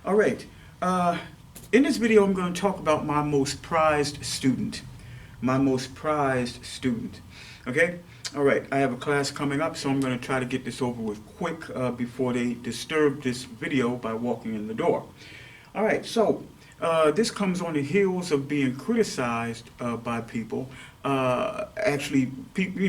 All right. Uh, in this video, I'm going to talk about my most prized student. My most prized student. Okay? All right. I have a class coming up, so I'm going to try to get this over with quick before they disturb this video by walking in the door. All right. So this comes on the heels of being criticized by people. Actually,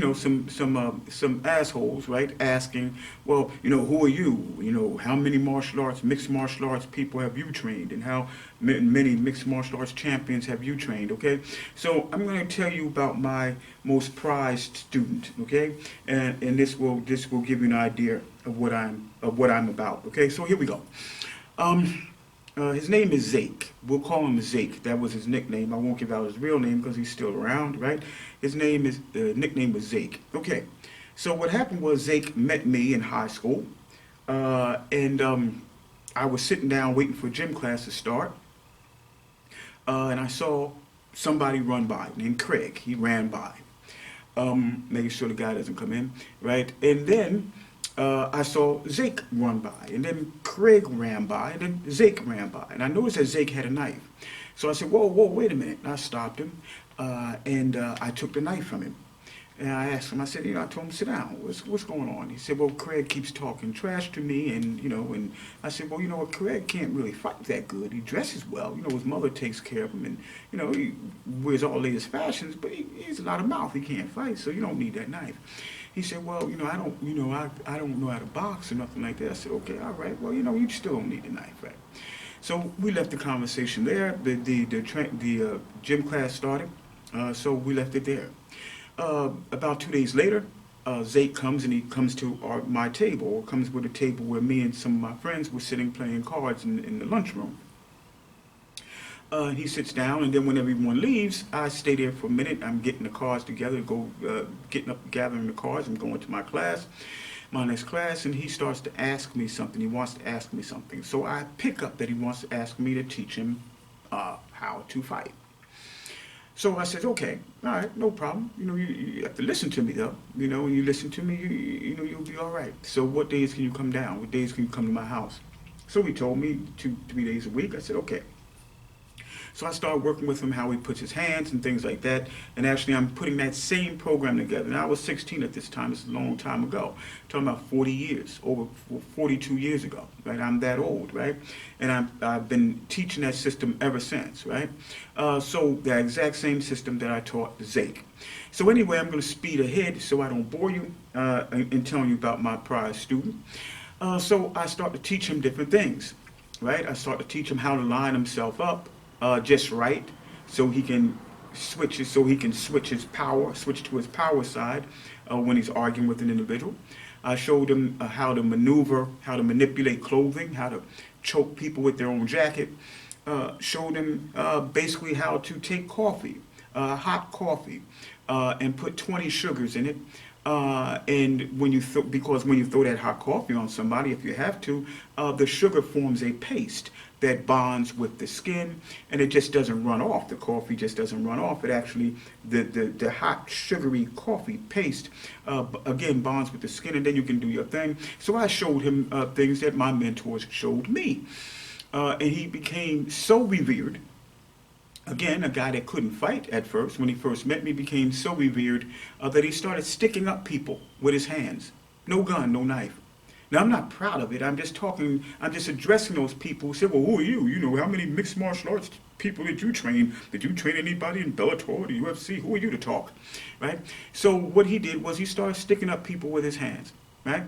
some assholes, right? Asking, well, who are you? How many mixed martial arts people have you trained, and how many mixed martial arts champions have you trained? Okay, so I'm going to tell you about my most prized student. Okay, and this will give you an idea of what I'm about. Okay, so here we go. Um, his name is Zake. We'll call him Zake. That was his nickname. I won't give out his real name because he's still around, right? His nickname was Zake. Okay. So what happened was Zake met me in high school, and I was sitting down waiting for gym class to start, and I saw somebody run by named Craig. He ran by, making sure the guy doesn't come in, right? And then I saw Zake run by, and then Craig ran by, and then Zake ran by, and I noticed that Zake had a knife. So I said, "Whoa, whoa, wait a minute!" And I stopped him, and I took the knife from him. And I asked him, I said, I told him, sit down. What's going on? He said, well, Craig keeps talking trash to me, and I said, well, you know what, Craig can't really fight that good. He dresses well. His mother takes care of him, and he wears all the latest fashions, but he's a lot of mouth. He can't fight, so you don't need that knife. He said, well, I don't know how to box or nothing like that. I said, okay, all right. Well, you still don't need the knife, right? So we left the conversation there. The gym class started, so we left it there. About 2 days later, Zake comes and he comes to my table, or comes with a table where me and some of my friends were sitting playing cards in the lunchroom. He sits down, and then when everyone leaves, I stay there for a minute. I'm getting the cards together, getting up, gathering the cards. I'm going to my next class, and he starts to ask me something. He wants to ask me something. So I pick up that he wants to ask me to teach him how to fight. So I said, okay, all right, no problem. You have to listen to me though. When you listen to me, you'll be all right. So what days can you come down? What days can you come to my house? So he told me 2, 3 days a week. I said, okay. So I started working with him how he puts his hands and things like that. And actually, I'm putting that same program together. And I was 16 at this time. This is a long time ago. I'm talking about 40 years, over 42 years ago. Right? I'm that old, right? And I've been teaching that system ever since, right? So the exact same system that I taught Zake. So anyway, I'm going to speed ahead so I don't bore you in telling you about my prior student. So I start to teach him different things, right? I start to teach him how to line himself up just right, so he can switch to his power side when he's arguing with an individual. I showed him how to maneuver, how to manipulate clothing, how to choke people with their own jacket. Showed him basically how to take coffee, hot coffee, and put 20 sugars in it. And because when you throw that hot coffee on somebody, if you have to, the sugar forms a paste that bonds with the skin, and it just doesn't run off. The coffee just doesn't run off. It actually, the hot sugary coffee paste, again, bonds with the skin, and then you can do your thing. So I showed him things that my mentors showed me. And he became so revered. Again, a guy that couldn't fight at first, when he first met me, became so revered that he started sticking up people with his hands. No gun, no knife. Now, I'm not proud of it. I'm just addressing those people who say, well, who are you? How many mixed martial arts people did you train? Did you train anybody in Bellator or the UFC? Who are you to talk? Right? So what he did was he started sticking up people with his hands. Right?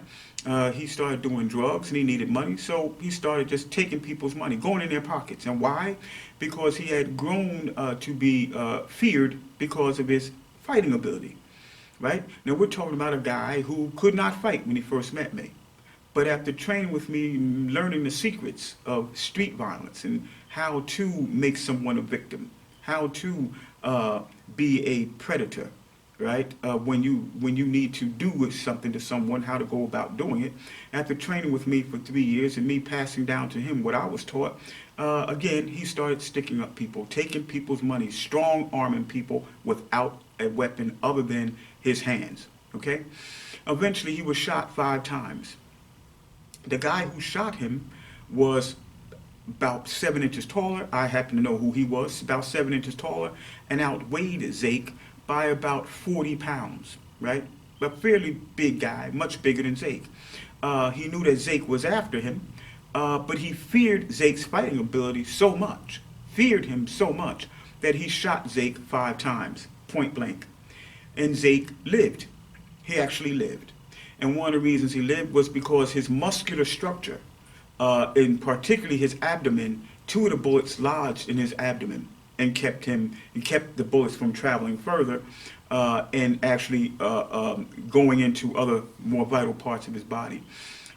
He started doing drugs and he needed money, so he started just taking people's money, going in their pockets. And why? Because he had grown to be feared because of his fighting ability. Right? Now we're talking about a guy who could not fight when he first met me. But after training with me, learning the secrets of street violence and how to make someone a victim, how to be a predator, right? When you need to do something to someone, how to go about doing it. After training with me for 3 years and me passing down to him what I was taught, again, he started sticking up people, taking people's money, strong arming people without a weapon other than his hands, okay? Eventually, he was shot 5 times. The guy who shot him was about 7 inches taller. I happen to know who he was, about 7 inches taller, and outweighed Zeke by about 40 pounds, right? A fairly big guy, much bigger than Zeke. He knew that Zeke was after him, but he feared Zeke's fighting ability so much, feared him so much, that he shot Zeke 5 times, point blank. And Zeke lived. He actually lived. And one of the reasons he lived was because his muscular structure, in particularly his abdomen, 2 of the bullets lodged in his abdomen and kept the bullets from traveling further and actually going into other more vital parts of his body.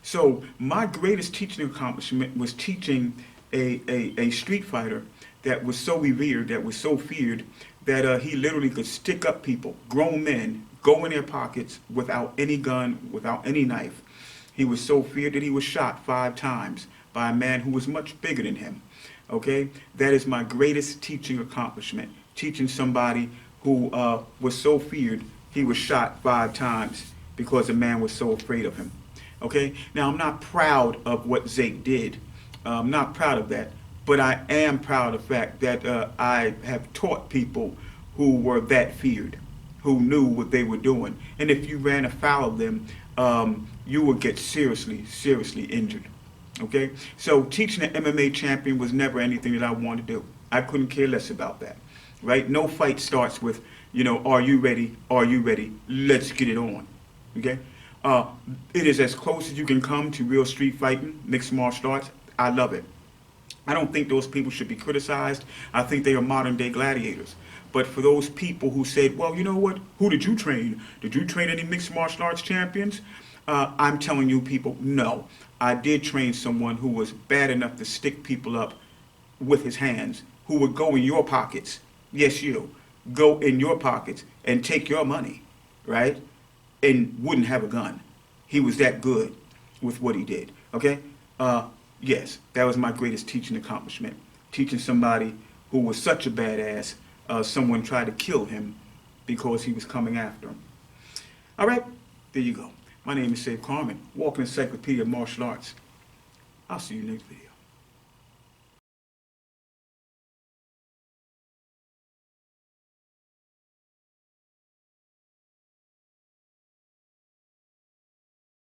So my greatest teaching accomplishment was teaching a street fighter that was so revered, that was so feared, that he literally could stick up people, grown men, go in their pockets without any gun, without any knife. He was so feared that he was shot 5 times by a man who was much bigger than him. Okay? That is my greatest teaching accomplishment. Teaching somebody who was so feared, he was shot 5 times because a man was so afraid of him. Okay? Now, I'm not proud of what Zeke did. I'm not proud of that. But I am proud of the fact that I have taught people who were that feared, who knew what they were doing. And if you ran afoul of them, you would get seriously, seriously injured. Okay? So teaching an MMA champion was never anything that I wanted to do. I couldn't care less about that. Right? No fight starts with, are you ready? Are you ready? Let's get it on. Okay? It is as close as you can come to real street fighting, mixed martial arts. I love it. I don't think those people should be criticized. I think they are modern day gladiators. But for those people who said, well, you know what? Who did you train? Did you train any mixed martial arts champions? I'm telling you people, no. I did train someone who was bad enough to stick people up with his hands, who would go in your pockets. Yes, you. Go in your pockets and take your money, right? And wouldn't have a gun. He was that good with what he did, okay? Yes, that was my greatest teaching accomplishment. Teaching somebody who was such a badass, someone tried to kill him because he was coming after him. All right, there you go. My name is Save Carmen, walking encyclopedia of martial arts. I'll see you next video.